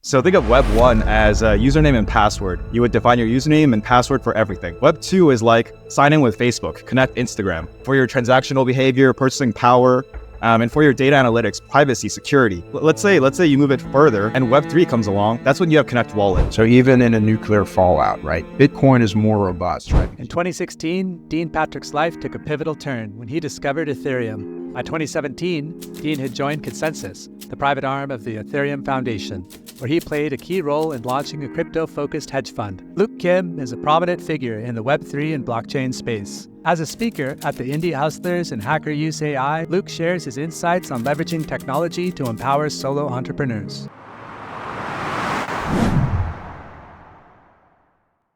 So think of Web 1 as a username and password. You would define your username and password for everything. Web 2 is like sign in with Facebook, connect Instagram. For your transactional behavior, purchasing power, and for your data analytics, privacy, security. Let's say you move it further and Web 3 comes along. That's when you have Connect Wallet. So even in a nuclear fallout, right? Bitcoin is more robust, right? In 2016, Dean Patrick's life took a pivotal turn when he discovered Ethereum. By 2017, Dean had joined Consensus, the private arm of the Ethereum Foundation, where he played a key role in launching a crypto-focused hedge fund. Luke Kim is a prominent figure in the Web3 and blockchain space. As a speaker at the Indie Hustlers and Hacker Use AI, Luke shares his insights on leveraging technology to empower solo entrepreneurs.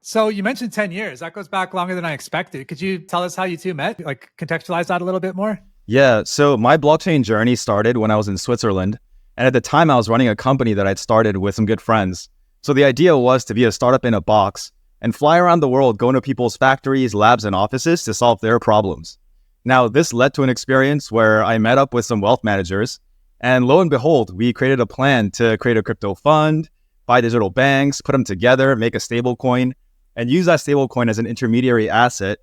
So you mentioned 10 years. That goes back longer than I expected. Could you tell us how you two met? Like contextualize that a little bit more? Yeah, so my blockchain journey started when I was in Switzerland. And at the time, I was running a company that I'd started with some good friends. So the idea was to be a startup in a box and fly around the world, going to people's factories, labs, and offices to solve their problems. Now, this led to an experience where I met up with some wealth managers. And lo and behold, we created a plan to create a crypto fund, buy digital banks, put them together, make a stable coin, and use that stable coin as an intermediary asset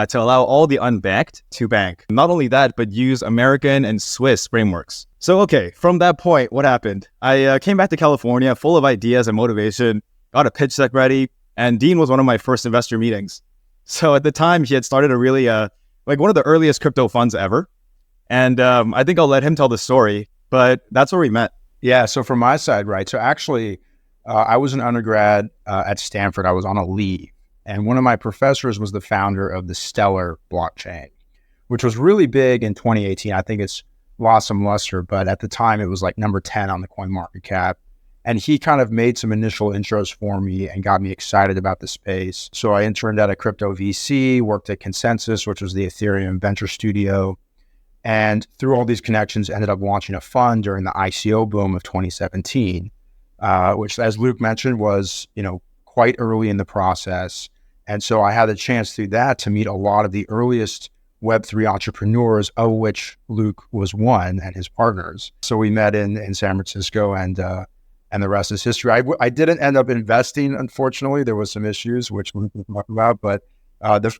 to allow all the unbanked to bank. Not only that, but use American and Swiss frameworks. So, okay, from that point, what happened? I came back to California full of ideas and motivation, got a pitch deck ready, and Dean was one of my first investor meetings. So at the time, he had started a really, like one of the earliest crypto funds ever. And I think I'll let him tell the story, but that's where we met. Yeah, so from my side, right? So actually, I was an undergrad at Stanford. I was on a leave. And one of my professors was the founder of the Stellar blockchain, which was really big in 2018. I think it's lost some luster, but at the time it was like number 10 on the CoinMarketCap. And he kind of made some initial intros for me and got me excited about the space. So I interned at a crypto VC, worked at Consensus, which was the Ethereum venture studio. And through all these connections, ended up launching a fund during the ICO boom of 2017, which, as Luke mentioned, was, quite early in the process. And so I had the chance through that to meet a lot of the earliest Web3 entrepreneurs, of which Luke was one, and his partners. So we met in San Francisco, and the rest is history. I didn't end up investing, unfortunately. There was some issues, which we can talk about, but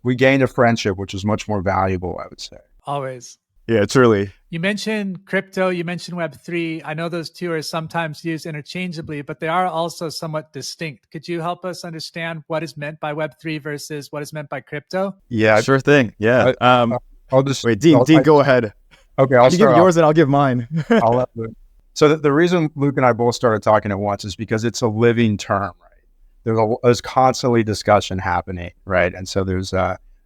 we gained a friendship, which was much more valuable, I would say. Always. Yeah, truly. You mentioned crypto, you mentioned Web3. I know those two are sometimes used interchangeably, but they are also somewhat distinct. Could you help us understand what is meant by Web3 versus what is meant by crypto? Yeah, sure thing. Yeah. I'll just wait, Dean, go ahead. Okay, I'll you give yours and I'll give mine. So the reason Luke and I both started talking at once is because it's a living term, right? There's constantly discussion happening, right? And so there's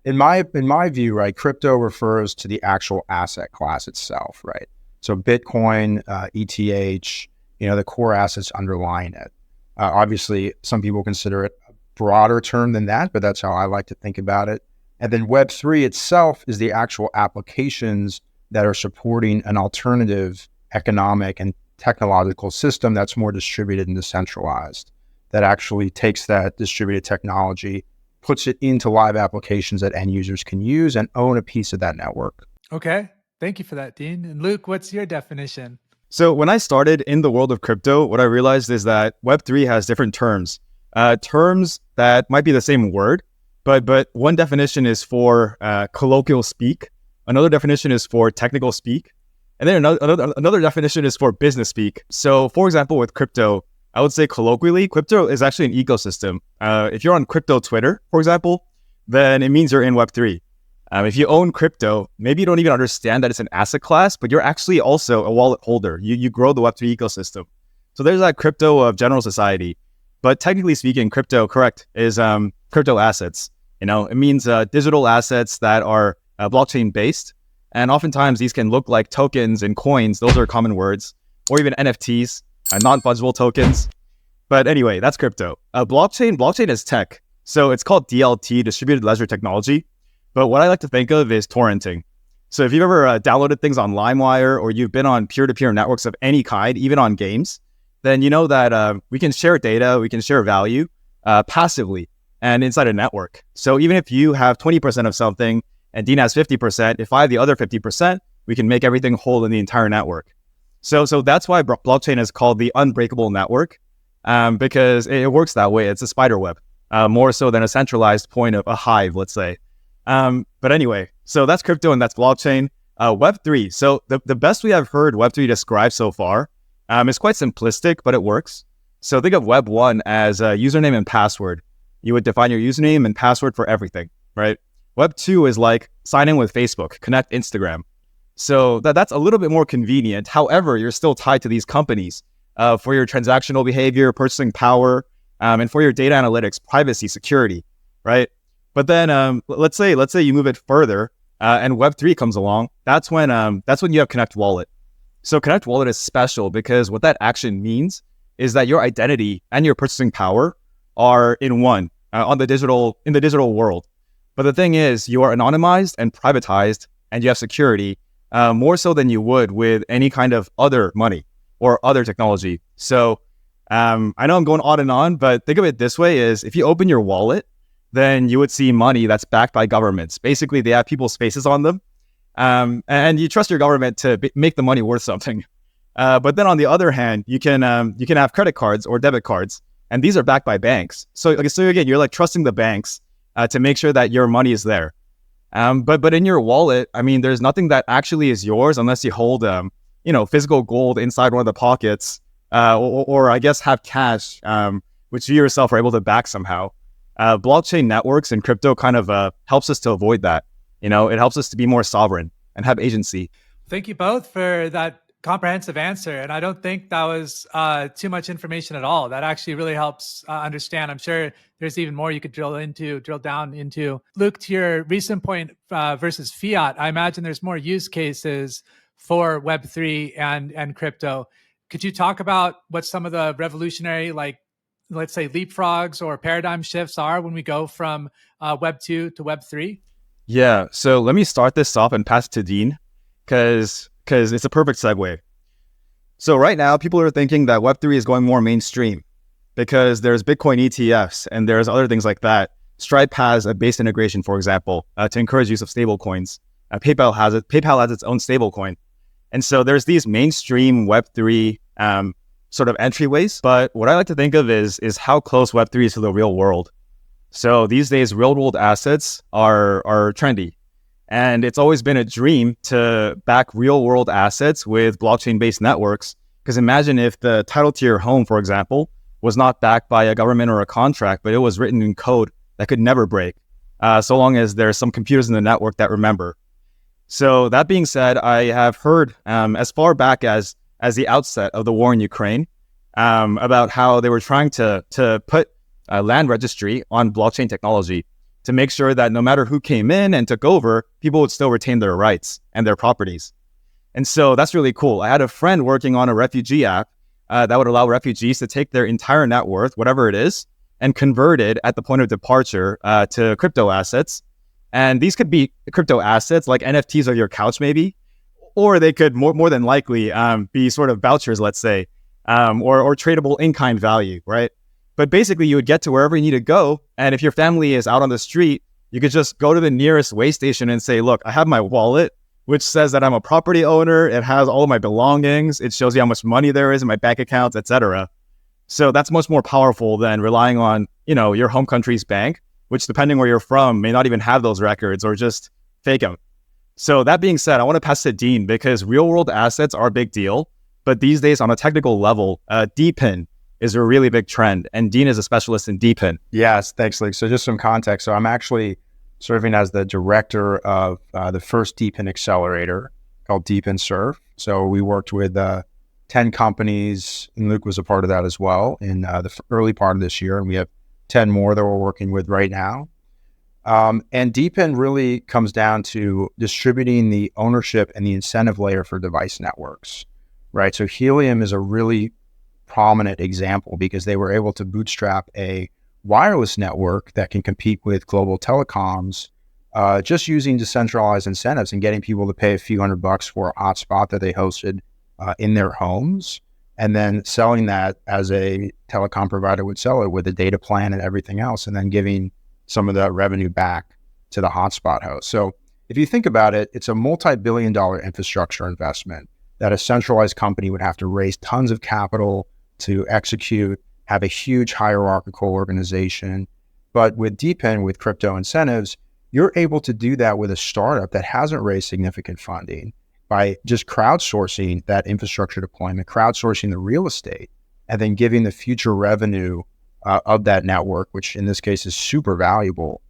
in my view, right, crypto refers to the actual asset class itself, right? So Bitcoin, ETH, the core assets underlying it. Obviously, some people consider it a broader term than that, but that's how I like to think about it. And then Web3 itself is the actual applications that are supporting an alternative economic and technological system that's more distributed and decentralized, that actually takes that distributed technology, puts it into live applications that end users can use and own a piece of that network. Okay. Thank you for that, Dean. And Luke, what's your definition? So when I started in the world of crypto, what I realized is that Web3 has different terms. Terms that might be the same word, but one definition is for colloquial speak. Another definition is for technical speak. And then another definition is for business speak. So for example, with crypto, I would say colloquially, crypto is actually an ecosystem. If you're on crypto Twitter, for example, then it means you're in Web3. If you own crypto, maybe you don't even understand that it's an asset class, but you're actually also a wallet holder. You grow the Web3 ecosystem. So there's that crypto of general society. But technically speaking, crypto, correct, is crypto assets. It means digital assets that are blockchain based. And oftentimes these can look like tokens and coins. Those are common words, or even NFTs, non-fungible tokens. But anyway, that's crypto. Blockchain is tech. So it's called DLT, distributed ledger technology. But what I like to think of is torrenting. So if you've ever downloaded things on LimeWire, or you've been on peer-to-peer networks of any kind, even on games, then you know that we can share data, we can share value passively and inside a network. So even if you have 20% of something and Dean has 50%, if I have the other 50%, we can make everything whole in the entire network. So that's why blockchain is called the unbreakable network. because it works that way. It's a spider web, more so than a centralized point of a hive, let's say. But anyway, so that's crypto and that's blockchain. Web3. So the best we have heard Web3 described so far is quite simplistic, but it works. So think of Web 1 as a username and password. You would define your username and password for everything, right? Web 2 is like sign in with Facebook, connect Instagram. So that's a little bit more convenient. However, you're still tied to these companies for your transactional behavior, purchasing power, and for your data analytics, privacy, security, right? But then let's say you move it further and Web3 comes along. That's when you have Connect Wallet. So Connect Wallet is special because what that action means is that your identity and your purchasing power are in one in the digital world. But the thing is, you are anonymized and privatized, and you have security more so than you would with any kind of other money or other technology. So I know I'm going on and on, but think of it this way: is if you open your wallet, then you would see money that's backed by governments. Basically, they have people's faces on them, and you trust your government to make the money worth something. But then on the other hand, you can have credit cards or debit cards, and these are backed by banks. So again, you're like trusting the banks to make sure that your money is there. But in your wallet, I mean, there's nothing that actually is yours unless you hold physical gold inside one of the pockets, or I guess have cash, which you yourself are able to back somehow. Blockchain networks and crypto kind of helps us to avoid that. It helps us to be more sovereign and have agency. Thank you both for that comprehensive answer. And I don't think that was too much information at all. That actually really helps understand. I'm sure there's even more you could drill down into. Luke, to your recent point versus fiat, I imagine there's more use cases for Web3 and crypto. Could you talk about what some of the revolutionary, like, let's say, leapfrogs or paradigm shifts are when we go from Web 2 to Web 3? Yeah, so let me start this off and pass it to Dean, because it's a perfect segue. So right now, people are thinking that Web3 is going more mainstream because there's Bitcoin ETFs and there's other things like that. Stripe has a base integration, for example, to encourage use of stablecoins. PayPal has it. PayPal has its own stablecoin. And so there's these mainstream Web3 sort of entryways. But what I like to think of is how close Web3 is to the real world. So these days, real world assets are trendy. And it's always been a dream to back real world assets with blockchain-based networks. Because imagine if the title to your home, for example, was not backed by a government or a contract, but it was written in code that could never break, so long as there's some computers in the network that remember. So that being said, I have heard as far back as the outset of the war in Ukraine about how they were trying to put land registry on blockchain technology to make sure that no matter who came in and took over, people would still retain their rights and their properties. And so that's really cool. I had a friend working on a refugee app that would allow refugees to take their entire net worth, whatever it is, and convert it at the point of departure to crypto assets. And these could be crypto assets like NFTs of your couch, maybe, or they could more than likely be sort of vouchers, let's say, or tradable in-kind value, right? But basically, you would get to wherever you need to go. And if your family is out on the street, you could just go to the nearest way station and say, look, I have my wallet, which says that I'm a property owner. It has all of my belongings. It shows you how much money there is in my bank accounts, etc. So that's much more powerful than relying on, your home country's bank, which, depending where you're from, may not even have those records or just fake them. So that being said, I want to pass to Dean because real world assets are a big deal. But these days, on a technical level, DePIN is a really big trend. And Dean is a specialist in DePIN. Yes, thanks, Luke. So just some context. So I'm actually serving as the director of the first DePIN accelerator called DePIN Serve. So we worked with 10 companies, and Luke was a part of that as well in the early part of this year. And we have 10 more that we're working with right now. And DePIN really comes down to distributing the ownership and the incentive layer for device networks, right? So Helium is a really prominent example because they were able to bootstrap a wireless network that can compete with global telecoms just using decentralized incentives and getting people to pay a few $100 for a hotspot that they hosted in their homes, and then selling that as a telecom provider would sell it with a data plan and everything else, and then giving some of that revenue back to the hotspot host. So if you think about it, it's a multi-billion-dollar infrastructure investment that a centralized company would have to raise tons of capital to execute, have a huge hierarchical organization. But with DePIN, with crypto incentives, you're able to do that with a startup that hasn't raised significant funding by just crowdsourcing that infrastructure deployment, crowdsourcing the real estate, and then giving the future revenue of that network, which in this case is super valuable,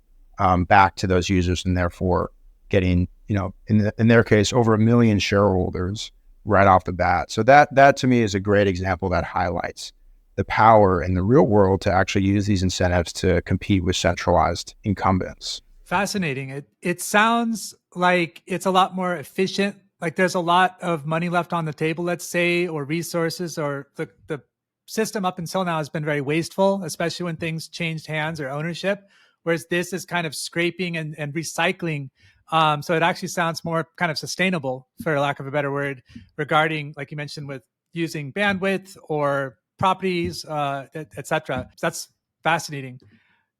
back to those users, and therefore getting, in their case, over 1 million shareholders right off the bat. So that to me is a great example that highlights the power in the real world to actually use these incentives to compete with centralized incumbents. Fascinating. It sounds like it's a lot more efficient. Like there's a lot of money left on the table, let's say, or resources, or the system up until now has been very wasteful, especially when things changed hands or ownership. Whereas this is kind of scraping and recycling. So it actually sounds more kind of sustainable, for lack of a better word, regarding, like you mentioned, with using bandwidth or properties, et cetera. So that's fascinating.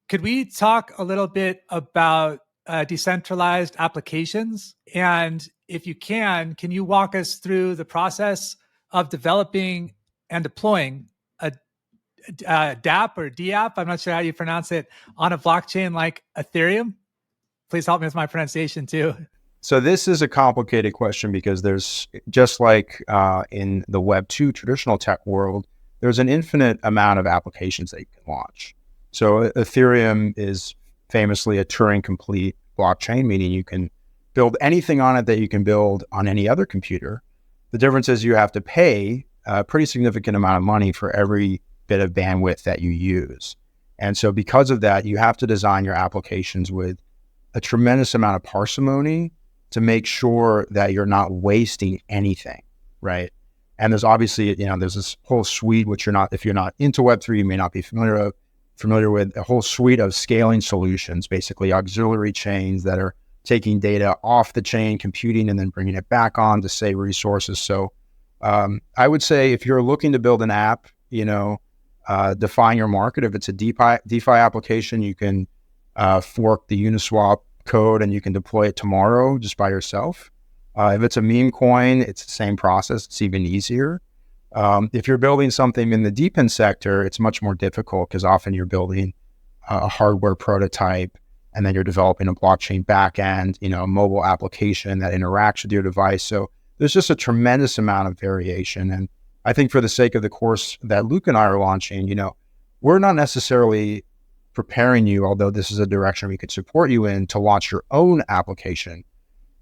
Could we talk a little bit about decentralized applications? And if you can you walk us through the process of developing and deploying a DApp or DApp, I'm not sure how you pronounce it, on a blockchain like Ethereum? Please help me with my pronunciation too. So this is a complicated question because there's, just like in the Web 2 traditional tech world, there's an infinite amount of applications that you can launch. So Ethereum is famously a Turing-complete blockchain, meaning you can build anything on it that you can build on any other computer. The difference is you have to pay a pretty significant amount of money for every bit of bandwidth that you use. And so because of that, you have to design your applications with a tremendous amount of parsimony to make sure that you're not wasting anything, right? And there's obviously, there's this whole suite, which if you're not into Web3, you may not be familiar with a whole suite of scaling solutions, basically auxiliary chains that are taking data off the chain, computing, and then bringing it back on to save resources. So I would say if you're looking to build an app, define your market. If it's a DeFi application, you can fork the Uniswap code and you can deploy it tomorrow just by yourself. If it's a meme coin, it's the same process. It's even easier. If you're building something in the DePIN sector, it's much more difficult because often you're building a hardware prototype and then you're developing a blockchain backend, a mobile application that interacts with your device. So there's just a tremendous amount of variation. And I think for the sake of the course that Luke and I are launching, we're not necessarily preparing you, although this is a direction we could support you in, to launch your own application.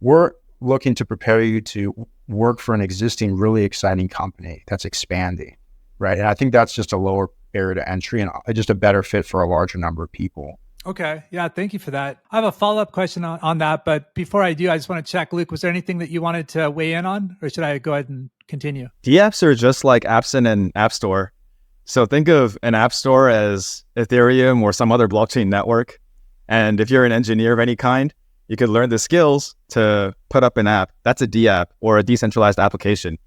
We're looking to prepare you to work for an existing really exciting company that's expanding, right? And I think that's just a lower barrier to entry and just a better fit for a larger number of people. Okay. Yeah. Thank you for that. I have a follow-up question on that. But before I do, I just want to check, Luke, was there anything that you wanted to weigh in on, or should I go ahead and continue? DApps are just like apps in an app store. So think of an app store as Ethereum or some other blockchain network. And if you're an engineer of any kind, you could learn the skills to put up an app. That's a DApp, or a decentralized application.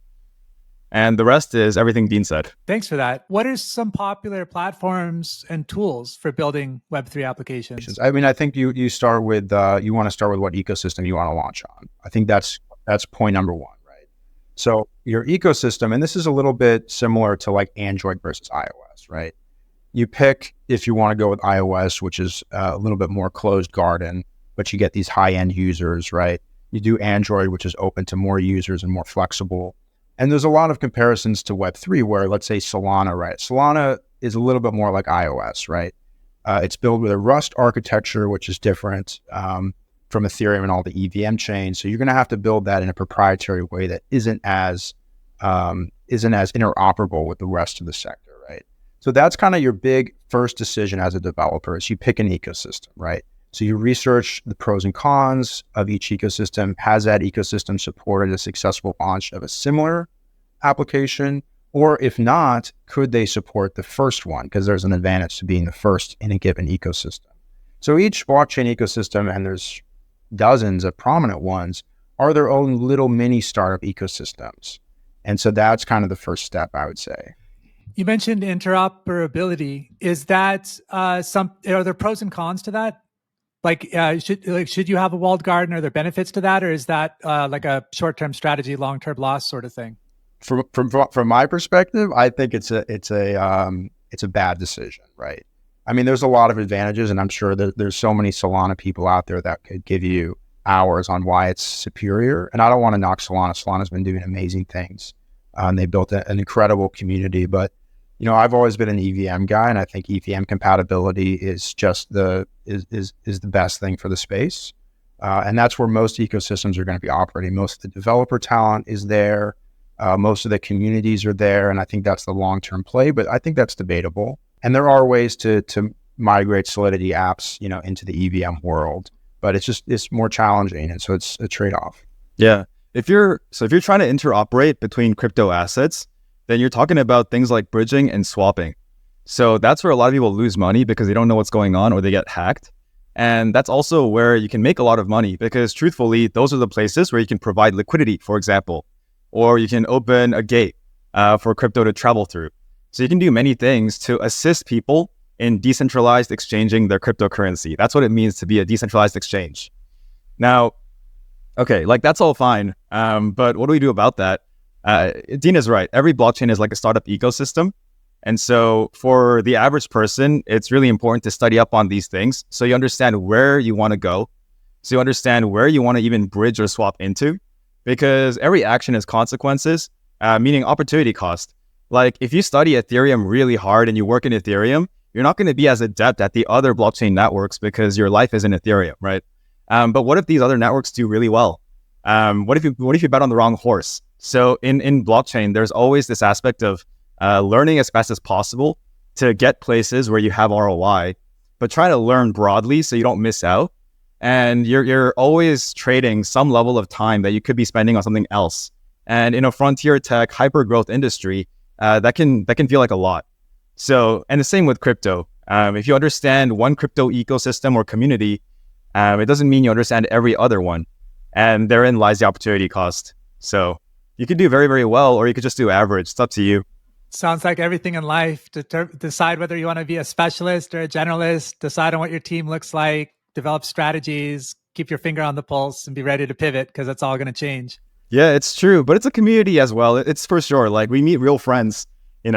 And the rest is everything Dean said. Thanks for that. What are some popular platforms and tools for building Web3 applications? I mean, I think you start with, you want to start with what ecosystem you want to launch on. I think that's point number one, right? So your ecosystem, and this is a little bit similar to like Android versus iOS, right? You pick if you want to go with iOS, which is a little bit more closed garden, but you get these high-end users, right? You do Android, which is open to more users and more flexible. And there's a lot of comparisons to Web3 where, let's say Solana, right? Solana is a little bit more like iOS, right? It's built with a Rust architecture, which is different from Ethereum and all the EVM chains. So you're going to have to build that in a proprietary way that isn't as interoperable with the rest of the sector, right? So that's kind of your big first decision as a developer, is you pick an ecosystem, right? So you research the pros and cons of each ecosystem. Has that ecosystem supported a successful launch of a similar application? Or if not, could they support the first one? Because there's an advantage to being the first in a given ecosystem. So each blockchain ecosystem, and there's dozens of prominent ones, are their own little mini startup ecosystems. And so that's kind of the first step, I would say. You mentioned interoperability. Is that are there pros and cons to that? Should you have a walled garden? Are there benefits to that, or is that like a short-term strategy, long-term loss sort of thing? From my perspective, I think it's a it's a bad decision, right? I mean, there's a lot of advantages, and I'm sure that there's so many Solana people out there that could give you hours on why it's superior. And I don't want to knock Solana. Solana's been doing amazing things. They built an incredible community, but I've always been an EVM guy, and I think EVM compatibility is just the best thing for the space. And that's where most ecosystems are going to be operating. Most of the developer talent is there. Most of the communities are there. And I think that's the long-term play, but I think that's debatable. And there are ways to migrate Solidity apps, into the EVM world, but it's more challenging. And so it's a trade-off. Yeah. If you're trying to interoperate between crypto assets, then you're talking about things like bridging and swapping. So that's where a lot of people lose money because they don't know what's going on or they get hacked. And that's also where you can make a lot of money because truthfully, those are the places where you can provide liquidity, for example, or you can open a gate for crypto to travel through. So you can do many things to assist people in decentralized exchanging their cryptocurrency. That's what it means to be a decentralized exchange. Now, okay, that's all fine. But what do we do about that? Dean is right. Every blockchain is like a startup ecosystem. And so for the average person, it's really important to study up on these things so you understand where you want to go, so you understand where you want to even bridge or swap into, because every action has consequences, meaning opportunity cost. Like if you study Ethereum really hard and you work in Ethereum, you're not going to be as adept at the other blockchain networks because your life is in Ethereum, right? But what if these other networks do really well? What if you bet on the wrong horse? So in blockchain, there's always this aspect of learning as fast as possible to get places where you have ROI, but try to learn broadly so you don't miss out. And you're always trading some level of time that you could be spending on something else. And in a frontier tech, hyper growth industry, that can feel like a lot. So, and the same with crypto. If you understand one crypto ecosystem or community, it doesn't mean you understand every other one. And therein lies the opportunity cost. So you could do very, very well, or you could just do average. It's up to you. Sounds like everything in life, to decide whether you want to be a specialist or a generalist, decide on what your team looks like, develop strategies, keep your finger on the pulse and be ready to pivot because that's all going to change. Yeah, it's true. But it's a community as well. It's for sure. Like we meet real friends, I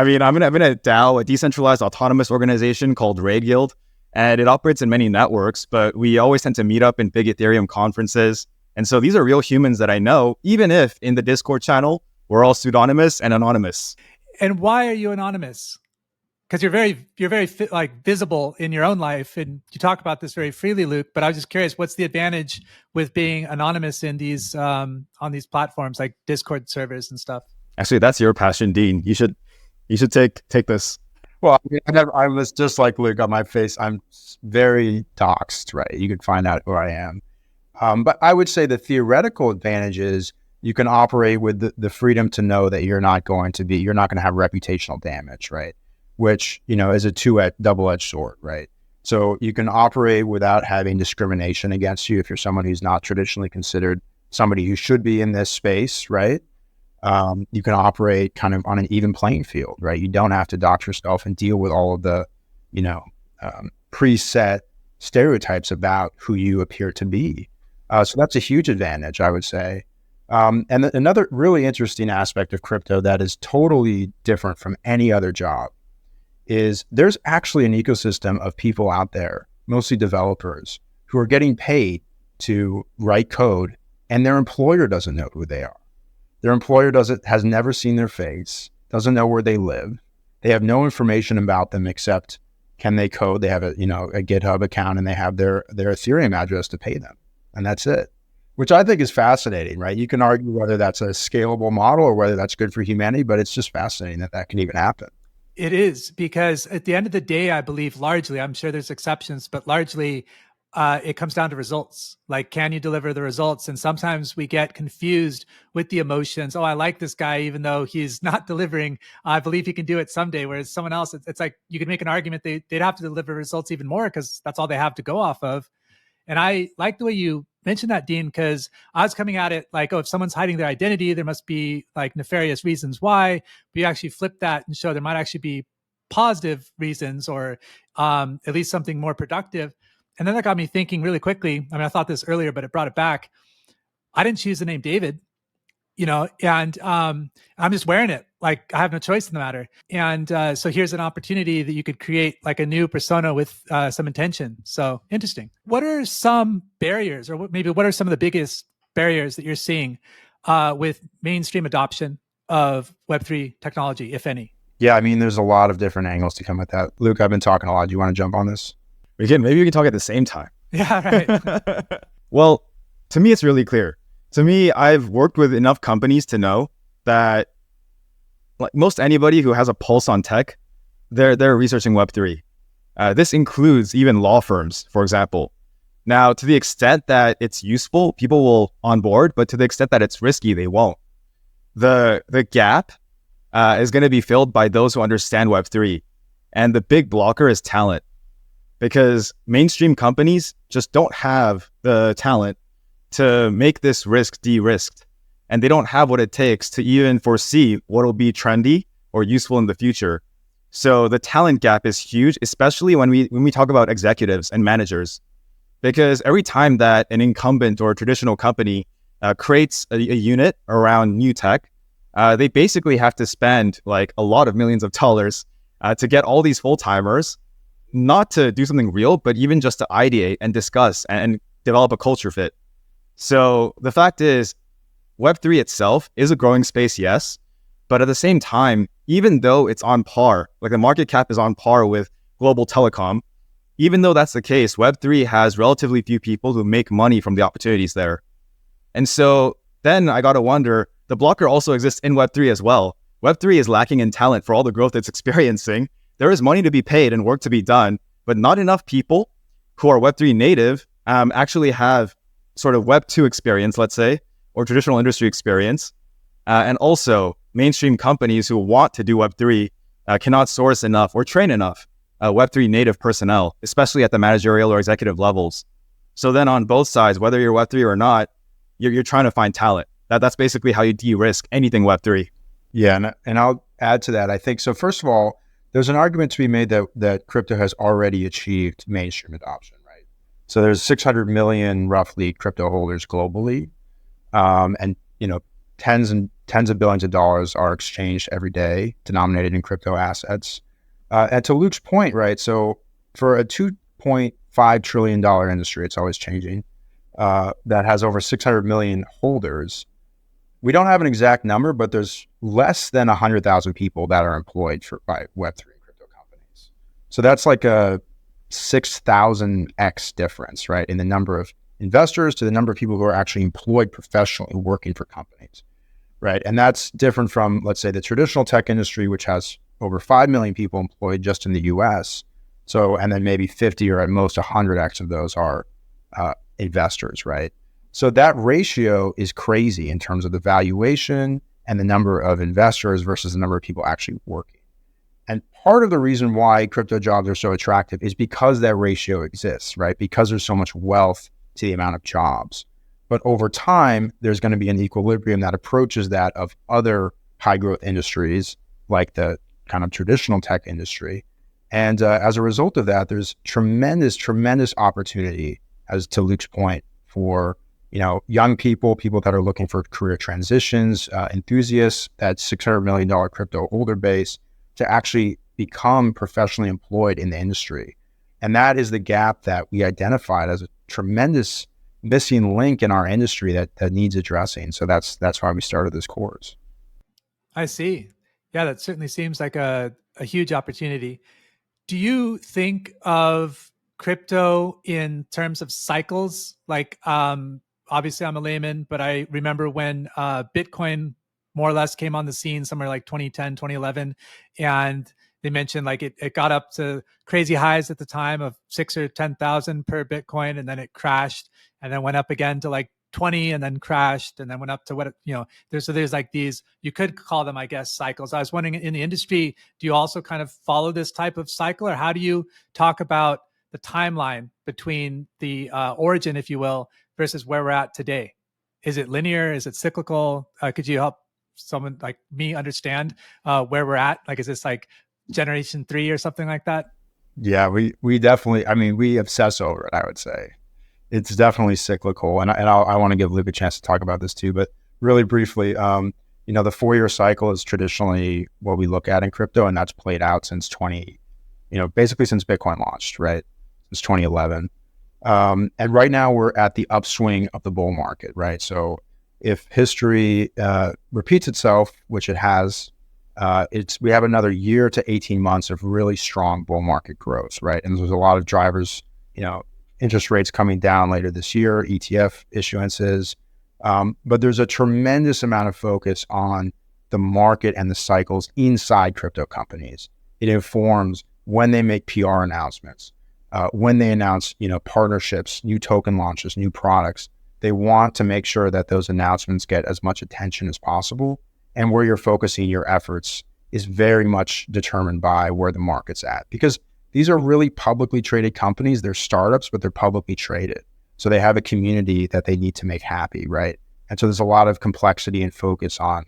mean, I'm in a DAO, a decentralized autonomous organization called Raid Guild, and it operates in many networks, but we always tend to meet up in big Ethereum conferences. And so these are real humans that I know, even if in the Discord channel, we're all pseudonymous and anonymous. And why are you anonymous? Because you're very visible in your own life, and you talk about this very freely, Luke. But I was just curious, what's the advantage with being anonymous in these on these platforms like Discord servers and stuff? Actually, that's your passion, Dean. You should take this. Well, I was just like Luke on my face. I'm very doxed, right? You can find out who I am. But I would say the theoretical advantage is you can operate with the freedom to know that you're not going to have reputational damage, right? Which, is a double-edged sword, right? So you can operate without having discrimination against you if you're someone who's not traditionally considered somebody who should be in this space, right? You can operate kind of on an even playing field, right? You don't have to dox yourself and deal with all of the, preset stereotypes about who you appear to be. So that's a huge advantage, I would say. And another really interesting aspect of crypto that is totally different from any other job is there's actually an ecosystem of people out there, mostly developers, who are getting paid to write code, and their employer doesn't know who they are. Their employer has never seen their face, doesn't know where they live. They have no information about them except can they code? They have a GitHub account and they have their Ethereum address to pay them. And that's it, which I think is fascinating, right? You can argue whether that's a scalable model or whether that's good for humanity, but it's just fascinating that can even happen. It is, because at the end of the day, I believe largely, I'm sure there's exceptions, but largely it comes down to results. Like, can you deliver the results? And sometimes we get confused with the emotions. Oh, I like this guy, even though he's not delivering. I believe he can do it someday. Whereas someone else, it's like you could make an argument they'd have to deliver results even more because that's all they have to go off of. And I like the way you mentioned that, Dean, because I was coming at it like, oh, if someone's hiding their identity, there must be like nefarious reasons why. But you actually flip that and show there might actually be positive reasons, or at least something more productive. And then that got me thinking really quickly. I mean, I thought this earlier, but it brought it back. I didn't choose the name David. and I'm just wearing it. Like I have no choice in the matter. And so here's an opportunity that you could create like a new persona with some intention. So interesting. What are some barriers, or maybe what are some of the biggest barriers that you're seeing with mainstream adoption of Web3 technology, if any? Yeah, I mean, there's a lot of different angles to come at that. Luke, I've been talking a lot. Do you want to jump on this? Maybe we can talk at the same time. Yeah, right. Well, to me, it's really clear. To me, I've worked with enough companies to know that like most anybody who has a pulse on tech, they're researching Web3. This includes even law firms, for example. Now, to the extent that it's useful, people will onboard, but to the extent that it's risky, they won't. The gap is going to be filled by those who understand Web3. And the big blocker is talent, because mainstream companies just don't have the talent to make this risk de-risked. And they don't have what it takes to even foresee what will be trendy or useful in the future. So the talent gap is huge, especially when we talk about executives and managers, because every time that an incumbent or a traditional company creates a unit around new tech, they basically have to spend like a lot of millions of dollars to get all these full-timers, not to do something real, but even just to ideate and discuss and develop a culture fit. So the fact is, Web3 itself is a growing space, yes, but at the same time, even though it's on par, like the market cap is on par with global telecom, even though that's the case, Web3 has relatively few people who make money from the opportunities there. And so then I got to wonder, the blocker also exists in Web3 as well. Web3 is lacking in talent for all the growth it's experiencing. There is money to be paid and work to be done, but not enough people who are Web3 native actually have sort of Web2 experience, let's say, or traditional industry experience. And also mainstream companies who want to do Web3 cannot source enough or train enough Web3 native personnel, especially at the managerial or executive levels. So then on both sides, whether you're Web3 or not, you're trying to find talent. That's basically how you de-risk anything Web3. Yeah, and I'll add to that. I think so. First of all, there's an argument to be made that crypto has already achieved mainstream adoption, right? So there's 600 million roughly crypto holders globally, and tens of billions of dollars are exchanged every day, denominated in crypto assets. And to Luke's point, right? So for a $2.5 trillion industry, it's always changing, that has over 600 million holders. We don't have an exact number, but there's less than 100,000 people that are employed by Web3 crypto companies. So that's like a 6,000x difference, right? In the number of investors to the number of people who are actually employed professionally working for companies, right? And that's different from, let's say, the traditional tech industry, which has over 5 million people employed just in the US. So, and then maybe 50 or at most 100x of those are investors, right? So that ratio is crazy in terms of the valuation and the number of investors versus the number of people actually working. And part of the reason why crypto jobs are so attractive is because that ratio exists, right? Because there's so much wealth to the amount of jobs. But over time, there's going to be an equilibrium that approaches that of other high growth industries, like the kind of traditional tech industry. And as a result of that, there's tremendous opportunity, as to Luke's point, for young people that are looking for career transitions, enthusiasts, that $600 million crypto holder base, to actually become professionally employed in the industry. And that is the gap that we identified as a tremendous missing link in our industry that needs addressing. So that's why we started this course. I see. Yeah, that certainly seems like a huge opportunity. Do you think of crypto in terms of cycles? Like, obviously I'm a layman, but I remember when Bitcoin more or less came on the scene somewhere like 2010, 2011. And they mentioned like it got up to crazy highs at the time of 6 or 10,000 per Bitcoin. And then it crashed and then went up again to like 20 and then crashed and then went up to what, there's like these, you could call them, I guess, cycles. I was wondering, in the industry, do you also kind of follow this type of cycle, or how do you talk about the timeline between the origin, if you will, versus where we're at today? Is it linear? Is it cyclical? Could you help someone like me understand where we're at? Like, is this like generation 3 or something like that? Yeah, we definitely, we obsess over it, I would say. It's definitely cyclical. And I want to give Luke a chance to talk about this too. But really briefly, the 4-year cycle is traditionally what we look at in crypto, and that's played out since basically since Bitcoin launched, right? Since 2011. And right now we're at the upswing of the bull market, right? So if history repeats itself, which it has, we have another year to 18 months of really strong bull market growth, right? And there's a lot of drivers, interest rates coming down later this year, ETF issuances, but there's a tremendous amount of focus on the market and the cycles inside crypto companies. It informs when they make PR announcements, when they announce, partnerships, new token launches, new products. They want to make sure that those announcements get as much attention as possible. And where you're focusing your efforts is very much determined by where the market's at. Because these are really publicly traded companies. They're startups, but they're publicly traded. So they have a community that they need to make happy, right? And so there's a lot of complexity and focus on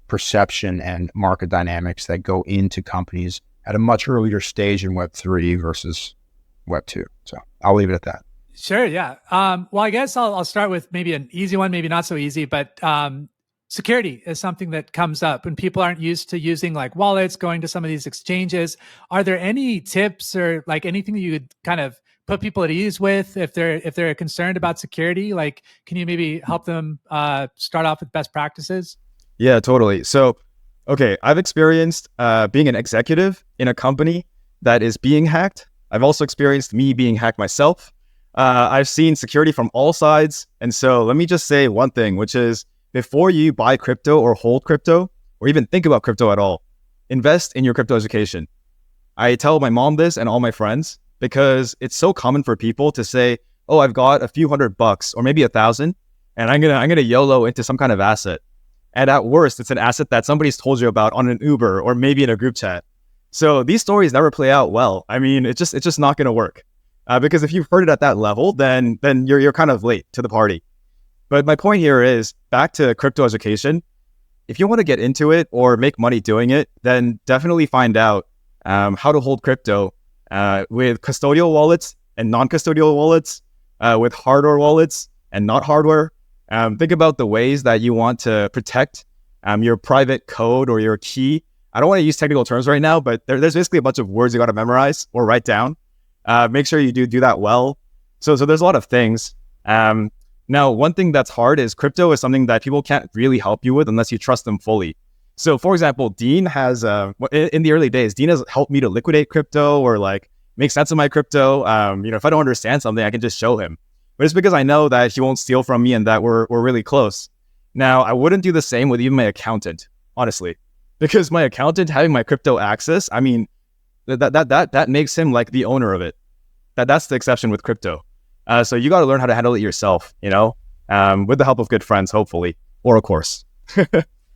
perception and market dynamics that go into companies at a much earlier stage in Web3 versus Web2. So I'll leave it at that. Sure. Yeah. Well, I guess I'll start with maybe an easy one, maybe not so easy, but security is something that comes up when people aren't used to using like wallets, going to some of these exchanges. Are there any tips or like anything that you could kind of put people at ease with if they're concerned about security? Like, can you maybe help them start off with best practices? Yeah, totally. So, okay, I've experienced being an executive in a company that is being hacked. I've also experienced me being hacked myself. I've seen security from all sides. And so let me just say one thing, which is before you buy crypto or hold crypto, or even think about crypto at all, invest in your crypto education. I tell my mom this and all my friends because it's so common for people to say, oh, I've got a few $100 or maybe 1,000 and I'm gonna YOLO into some kind of asset. And at worst, it's an asset that somebody's told you about on an Uber or maybe in a group chat. So these stories never play out well. I mean, it's just not gonna work. Because if you've heard it at that level, then you're kind of late to the party. But my point here is back to crypto education. If you want to get into it or make money doing it, then definitely find out how to hold crypto with custodial wallets and non-custodial wallets, with hardware wallets and not hardware. Think about the ways that you want to protect your private code or your key. I don't want to use technical terms right now, but there's basically a bunch of words you got to memorize or write down. Make sure you do that well. So there's a lot of things. Now, one thing that's hard is crypto is something that people can't really help you with unless you trust them fully. So for example, Dean has, in the early days, Dean has helped me to liquidate crypto or like make sense of my crypto. If I don't understand something, I can just show him. But it's because I know that he won't steal from me and that we're really close. Now, I wouldn't do the same with even my accountant, honestly, because my accountant having my crypto access, I mean, that makes him like the owner of it. That's the exception with crypto. So you got to learn how to handle it yourself, with the help of good friends, hopefully, or a course.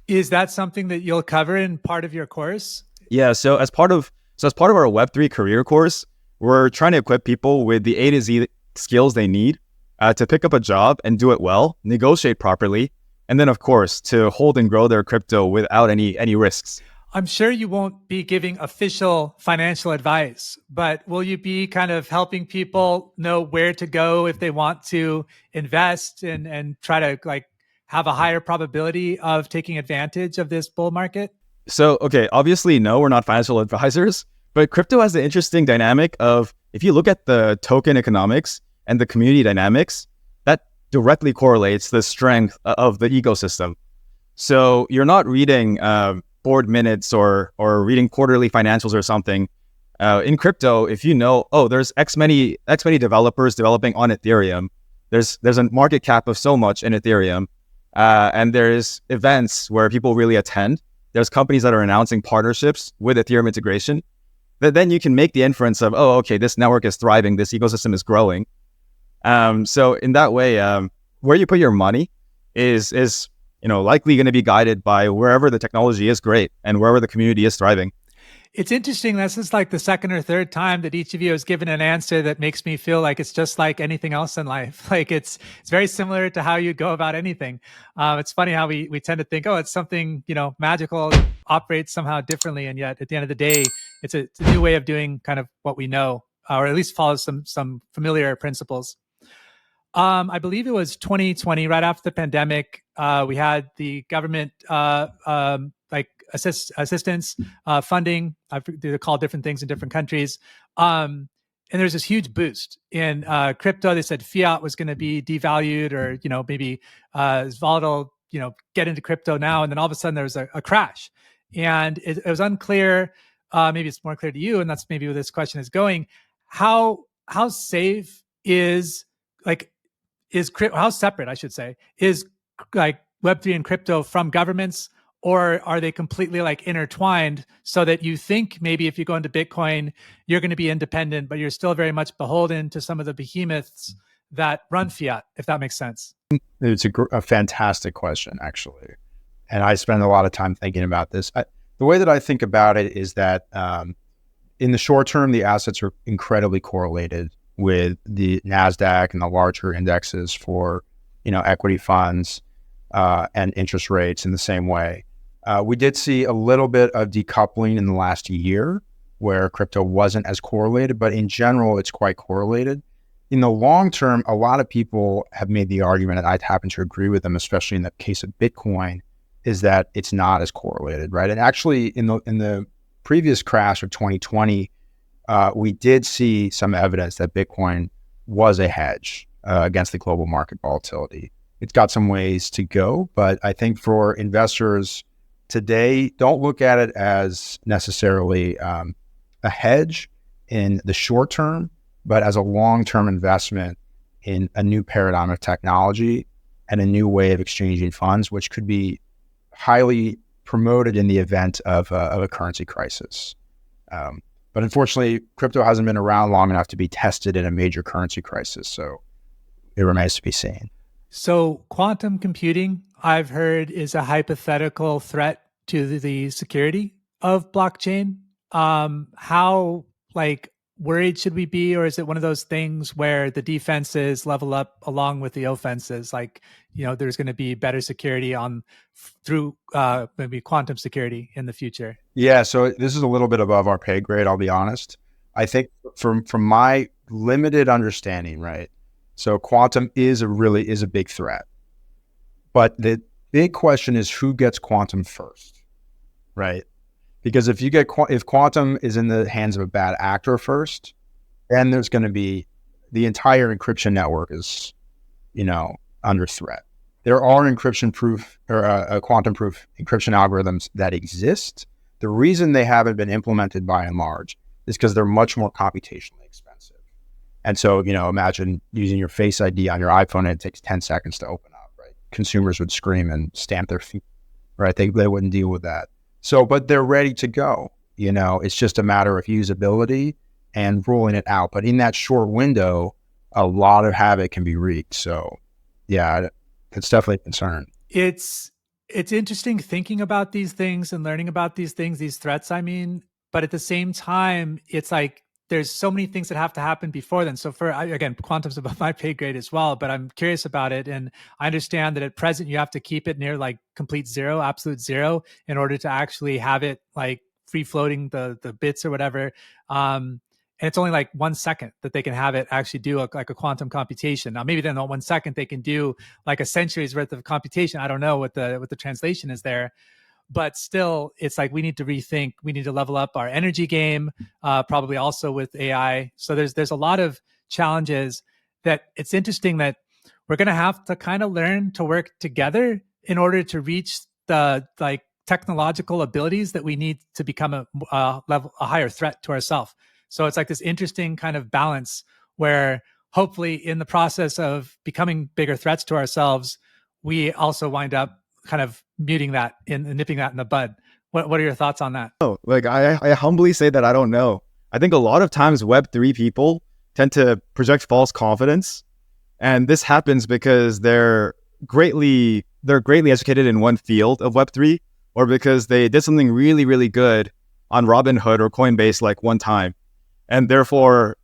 Is that something that you'll cover in part of your course? Yeah. So as part of our Web3 career course, we're trying to equip people with the A to Z skills they need to pick up a job and do it well, negotiate properly, and then of course to hold and grow their crypto without any risks. I'm sure you won't be giving official financial advice, but will you be kind of helping people know where to go if they want to invest and try to like have a higher probability of taking advantage of this bull market? So, okay, obviously, no, we're not financial advisors, but crypto has the interesting dynamic of if you look at the token economics and the community dynamics, that directly correlates the strength of the ecosystem. So you're not reading board minutes or reading quarterly financials or something. In crypto, if you know, there's X many developers developing on Ethereum, there's a market cap of so much in Ethereum, and there's events where people really attend. There's companies that are announcing partnerships with Ethereum integration. Then you can make the inference of, okay, this network is thriving, this ecosystem is growing. So in that way, where you put your money is likely going to be guided by wherever the technology is great and wherever the community is thriving. It's interesting. This is like the second or third time that each of you has given an answer that makes me feel like it's just like anything else in life. Like it's very similar to how you go about anything. It's funny how we tend to think, it's something, magical, operates somehow differently. And yet at the end of the day, it's a new way of doing kind of what we know, or at least follows some familiar principles. I believe it was 2020, right after the pandemic. We had the government like assistance funding. They're called different things in different countries. And there's this huge boost in crypto. They said fiat was going to be devalued, or maybe it's volatile. Get into crypto now, and then all of a sudden there was a crash, and it was unclear. Maybe it's more clear to you, and that's maybe where this question is going. How safe is like how separate, I should say, is like Web3 and crypto from governments, or are they completely like intertwined so that you think maybe if you go into Bitcoin, you're going to be independent, but you're still very much beholden to some of the behemoths that run fiat, if that makes sense? It's a fantastic question, actually. And I spend a lot of time thinking about this. The way that I think about it is that in the short term, the assets are incredibly correlated with the NASDAQ and the larger indexes for, equity funds and interest rates in the same way. We did see a little bit of decoupling in the last year where crypto wasn't as correlated, but in general, it's quite correlated. In the long term, a lot of people have made the argument, and I happen to agree with them, especially in the case of Bitcoin, is that it's not as correlated, right? And actually, in the previous crash of 2020, we did see some evidence that Bitcoin was a hedge against the global market volatility. It's got some ways to go, but I think for investors today, don't look at it as necessarily a hedge in the short term, but as a long-term investment in a new paradigm of technology and a new way of exchanging funds, which could be highly promoted in the event of a currency crisis. But unfortunately, crypto hasn't been around long enough to be tested in a major currency crisis, so it remains to be seen. So quantum computing, I've heard, is a hypothetical threat to the security of blockchain. How worried should we be, or is it one of those things where the defenses level up along with the offenses? There's going to be better security through maybe quantum security in the future. Yeah, so this is a little bit above our pay grade, I'll be honest. I think from my limited understanding, right? So quantum is a big threat. But the big question is who gets quantum first, right? Because if quantum is in the hands of a bad actor first, then there's going to be the entire encryption network is, under threat. There are encryption proof or quantum proof encryption algorithms that exist. The reason they haven't been implemented by and large is because they're much more computationally expensive. And so, imagine using your Face ID on your iPhone and it takes 10 seconds to open up, right? Consumers would scream and stamp their feet, right? They wouldn't deal with that. So, but they're ready to go. It's just a matter of usability and rolling it out. But in that short window, a lot of havoc can be wreaked. So, yeah, it's definitely a concern. It's interesting thinking about these things and learning about these things, these threats, but at the same time, it's like there's so many things that have to happen before then. So again, quantum's above my pay grade as well, but I'm curious about it. And I understand that at present, you have to keep it near complete zero, absolute zero, in order to actually have it free floating the bits or whatever. And it's only 1 second that they can have it actually do a quantum computation. Now, maybe then in 1 second, they can do a century's worth of computation. I don't know what the translation is there. But still, it's we need to rethink. We need to level up our energy game, probably also with AI. So there's a lot of challenges that it's interesting that we're going to have to kind of learn to work together in order to reach the technological abilities that we need to become a higher threat to ourselves. So it's this interesting kind of balance where hopefully in the process of becoming bigger threats to ourselves, we also wind up kind of muting that and nipping that in the bud. What are your thoughts on that? Oh, I humbly say that I don't know. I think a lot of times Web3 people tend to project false confidence. And this happens because they're greatly educated in one field of Web3, or because they did something really, really good on Robinhood or Coinbase one time. And therefore,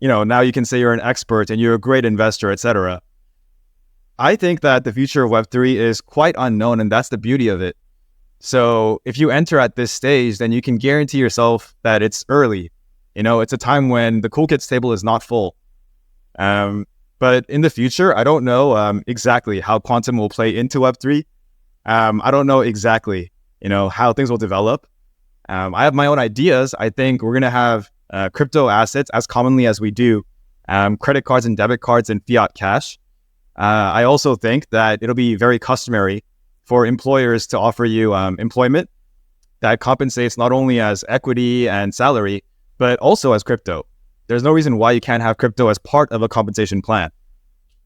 now you can say you're an expert and you're a great investor, etc. I think that the future of Web3 is quite unknown, and that's the beauty of it. So if you enter at this stage, then you can guarantee yourself that it's early. It's a time when the cool kids table is not full. But in the future, I don't know exactly how quantum will play into Web3. I don't know exactly, how things will develop. I have my own ideas. I think we're going to have crypto assets as commonly as we do credit cards and debit cards and fiat cash. I also think that it'll be very customary for employers to offer you employment that compensates not only as equity and salary, but also as crypto. There's no reason why you can't have crypto as part of a compensation plan.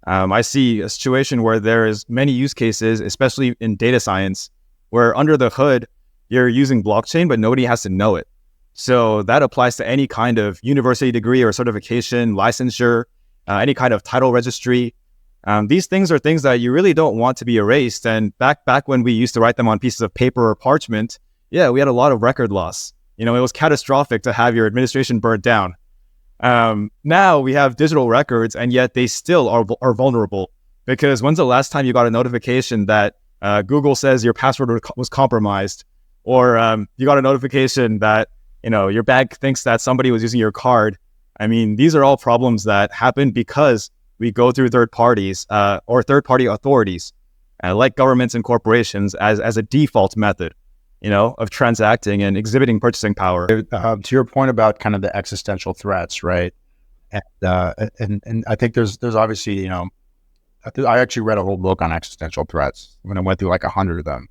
I see a situation where there is many use cases, especially in data science, where under the hood, you're using blockchain, but nobody has to know it. So that applies to any kind of university degree or certification, licensure, any kind of title registry. These things are things that you really don't want to be erased. And back when we used to write them on pieces of paper or parchment, yeah, we had a lot of record loss. It was catastrophic to have your administration burnt down. Now we have digital records, and yet they still are vulnerable, because when's the last time you got a notification that Google says your password was compromised, or you got a notification that your bank thinks that somebody was using your card? I mean, these are all problems that happen because we go through third parties or third-party authorities, like governments and corporations, as a default method, of transacting and exhibiting purchasing power. To your point about kind of the existential threats, right? And I think there's obviously, I actually read a whole book on existential threats when I went through like 100 of them,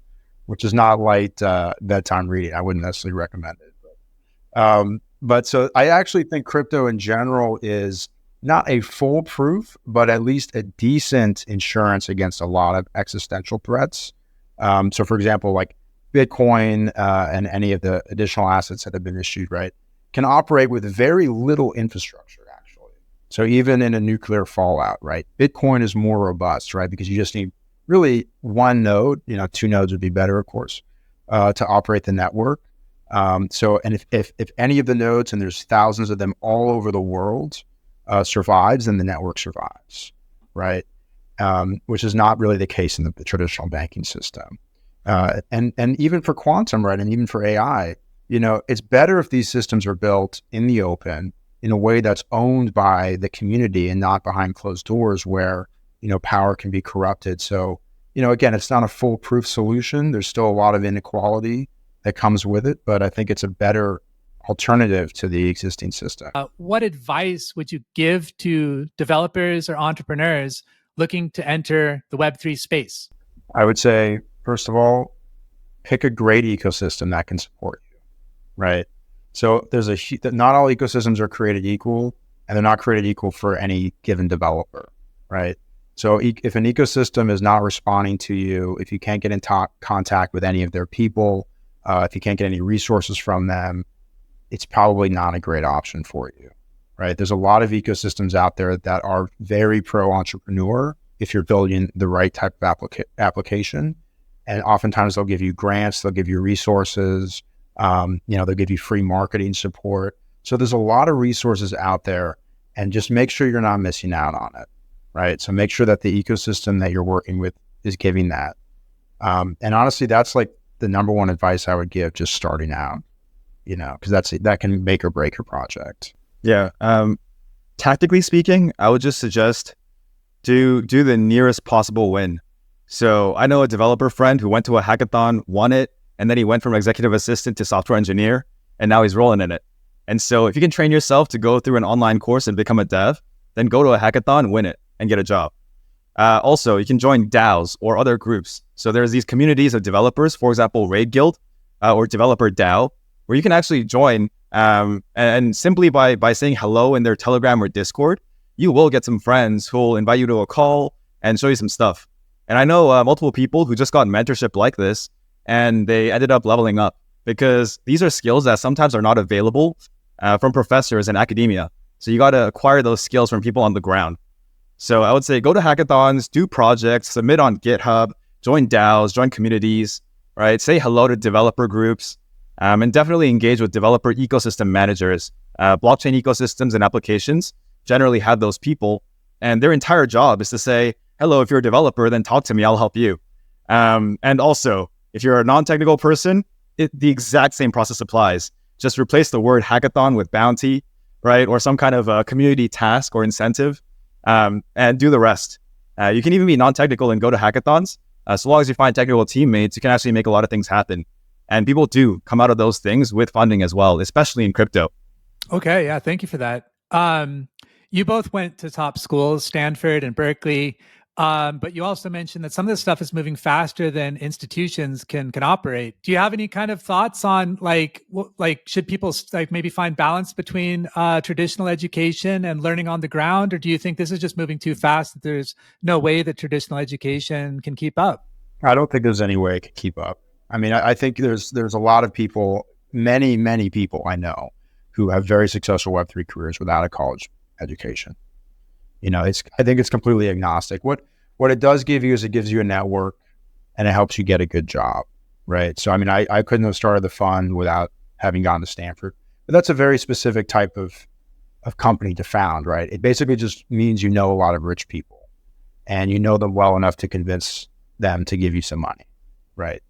which is not light bedtime reading. I wouldn't necessarily recommend it. But so I actually think crypto in general is not a foolproof, but at least a decent insurance against a lot of existential threats. So for example, like Bitcoin and any of the additional assets that have been issued, right, can operate with very little infrastructure, actually. So even in a nuclear fallout, right, Bitcoin is more robust, right, because you just need really one node. 2 nodes would be better, of course, to operate the network. And if any of the nodes, and there's thousands of them all over the world, survives, then the network survives, right? Which is not really the case in the traditional banking system. And even for quantum, right, and even for AI, it's better if these systems are built in the open in a way that's owned by the community and not behind closed doors where, power can be corrupted. So, again, it's not a foolproof solution. There's still a lot of inequality that comes with it, but I think it's a better alternative to the existing system. What advice would you give to developers or entrepreneurs looking to enter the Web3 space? I would say, first of all, pick a great ecosystem that can support you, right? So not all ecosystems are created equal, and they're not created equal for any given developer, right? So if an ecosystem is not responding to you, if you can't get in contact with any of their people, if you can't get any resources from them, it's probably not a great option for you, right? There's a lot of ecosystems out there that are very pro-entrepreneur if you're building the right type of application. And oftentimes they'll give you grants, they'll give you resources, they'll give you free marketing support. So there's a lot of resources out there, and just make sure you're not missing out on it, right? So make sure that the ecosystem that you're working with is giving that. And honestly, that's like the number one advice I would give just starting out, because that can make or break your project. Yeah. Tactically speaking, I would just suggest do the nearest possible win. So I know a developer friend who went to a hackathon, won it, and then he went from executive assistant to software engineer, and now he's rolling in it. And so if you can train yourself to go through an online course and become a dev, then go to a hackathon, win it, and get a job. Also, you can join DAOs or other groups. So there's these communities of developers, for example, Raid Guild or Developer DAO, where you can actually join and simply by saying hello in their Telegram or Discord, you will get some friends who will invite you to a call and show you some stuff. And I know multiple people who just got mentorship like this, and they ended up leveling up, because these are skills that sometimes are not available from professors in academia. So you got to acquire those skills from people on the ground. So I would say go to hackathons, do projects, submit on GitHub, join DAOs, join communities, right? Say hello to developer groups, and definitely engage with developer ecosystem managers. Blockchain ecosystems and applications generally have those people, and their entire job is to say, hello, if you're a developer, then talk to me, I'll help you. And also, if you're a non-technical person, the exact same process applies. Just replace the word hackathon with bounty, right? Or some kind of community task or incentive. and do the rest. You can even be non-technical and go to hackathons. So long as you find technical teammates, you can actually make a lot of things happen. And people do come out of those things with funding as well, especially in crypto. Okay, yeah, thank you for that. You both went to top schools, Stanford and Berkeley, but you also mentioned that some of this stuff is moving faster than institutions can operate. Do you have any kind of thoughts on like should people like maybe find balance between traditional education and learning on the ground, or do you think this is just moving too fast that there's no way that traditional education can keep up? I don't think there's any way it could keep up. I mean, I think there's a lot of people, many people I know who have very successful Web3 careers without a college education. I think it's completely agnostic. What it does give you is it gives you a network and it helps you get a good job, right? So, I mean, I couldn't have started the fund without having gone to Stanford, but that's a very specific type of company to found, right? It basically just means you know a lot of rich people and you know them well enough to convince them to give you some money, right?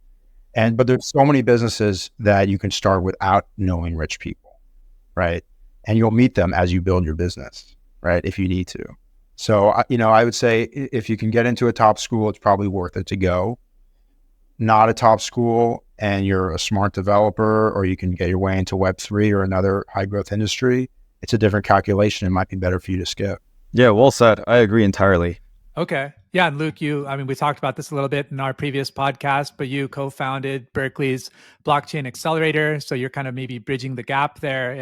But there's so many businesses that you can start without knowing rich people, right? And you'll meet them as you build your business, right? If you need to. So, I would say if you can get into a top school, it's probably worth it to go. Not a top school and you're a smart developer, or you can get your way into Web3 or another high growth industry, it's a different calculation. It might be better for you to skip. Yeah, well said. I agree entirely. Okay. Yeah. And Luke, we talked about this a little bit in our previous podcast, but you co-founded Berkeley's Blockchain Xcelerator. So you're kind of maybe bridging the gap there.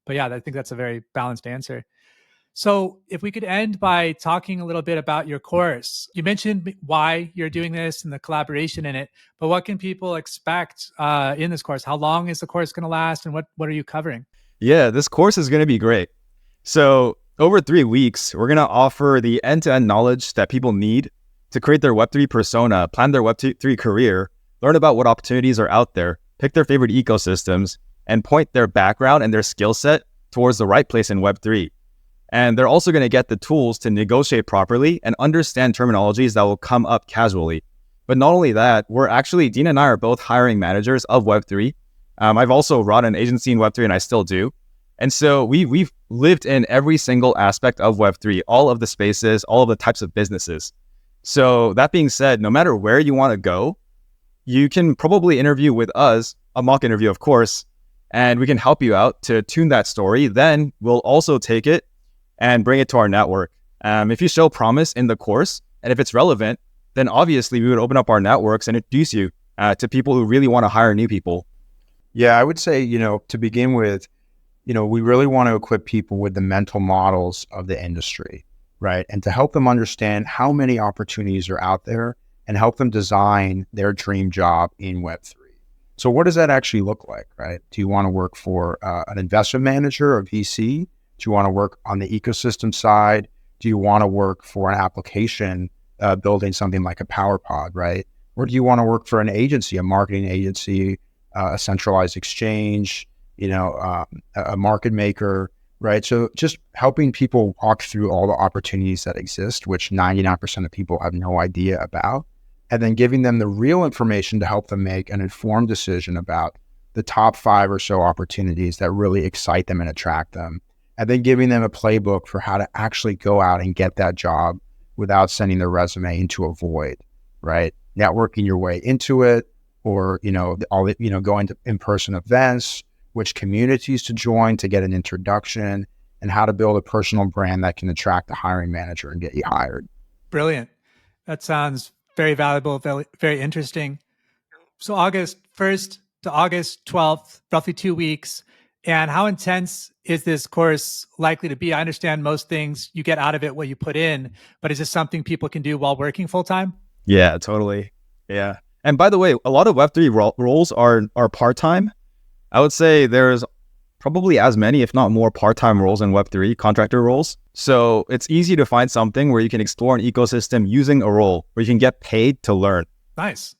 But yeah, I think that's a very balanced answer. So if we could end by talking a little bit about your course. You mentioned why you're doing this and the collaboration in it, but what can people expect in this course? How long is the course going to last, and what are you covering? Yeah, this course is going to be great. So over 3 weeks, we're going to offer the end-to-end knowledge that people need to create their Web3 persona, plan their Web3 career, learn about what opportunities are out there, pick their favorite ecosystems, and point their background and their skill set towards the right place in Web3. And they're also going to get the tools to negotiate properly and understand terminologies that will come up casually. But not only that, Dean and I are both hiring managers of Web3. I've also run an agency in Web3 and I still do. And so we've lived in every single aspect of Web3, all of the spaces, all of the types of businesses. So that being said, no matter where you want to go, you can probably interview with us, a mock interview, of course, and we can help you out to tune that story. Then we'll also take it and bring it to our network. If you show promise in the course, and if it's relevant, then obviously we would open up our networks and introduce you to people who really want to hire new people. Yeah, I would say, to begin with, we really want to equip people with the mental models of the industry, right? And to help them understand how many opportunities are out there and help them design their dream job in Web3. So what does that actually look like, right? Do you want to work for an investment manager or VC? Do you want to work on the ecosystem side? Do you want to work for an application building something like a power pod, right? Or do you want to work for an agency, a marketing agency, a centralized exchange, a market maker, right? So just helping people walk through all the opportunities that exist, which 99% of people have no idea about, and then giving them the real information to help them make an informed decision about the top 5 or so opportunities that really excite them and attract them. And then giving them a playbook for how to actually go out and get that job without sending their resume into a void, right? Networking your way into it, or, going to in-person events, which communities to join to get an introduction, and how to build a personal brand that can attract a hiring manager and get you hired. Brilliant. That sounds very valuable, very, very interesting. So August 1st to August 12th, roughly 2 weeks. And how intense is this course likely to be? I understand most things you get out of it what you put in, but is this something people can do while working full time? Yeah, totally. Yeah. And by the way, a lot of Web3 roles are part-time. I would say there's probably as many, if not more, part-time roles in Web3, contractor roles. So it's easy to find something where you can explore an ecosystem using a role where you can get paid to learn. Nice.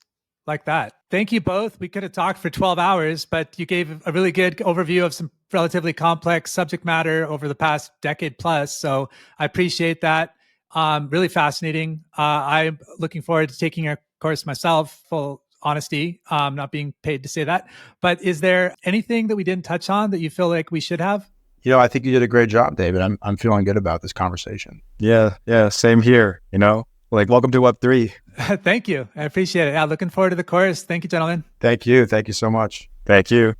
Like that. Thank you both. We could have talked for 12 hours, but you gave a really good overview of some relatively complex subject matter over the past decade plus. So I appreciate that. Really fascinating. I'm looking forward to taking your course myself, full honesty. Not being paid to say that. But is there anything that we didn't touch on that you feel like we should have? I think you did a great job, David. I'm feeling good about this conversation. Yeah, same here. Welcome to Web3. Thank you. I appreciate it. Yeah, looking forward to the course. Thank you, gentlemen. Thank you. Thank you so much. Thank you.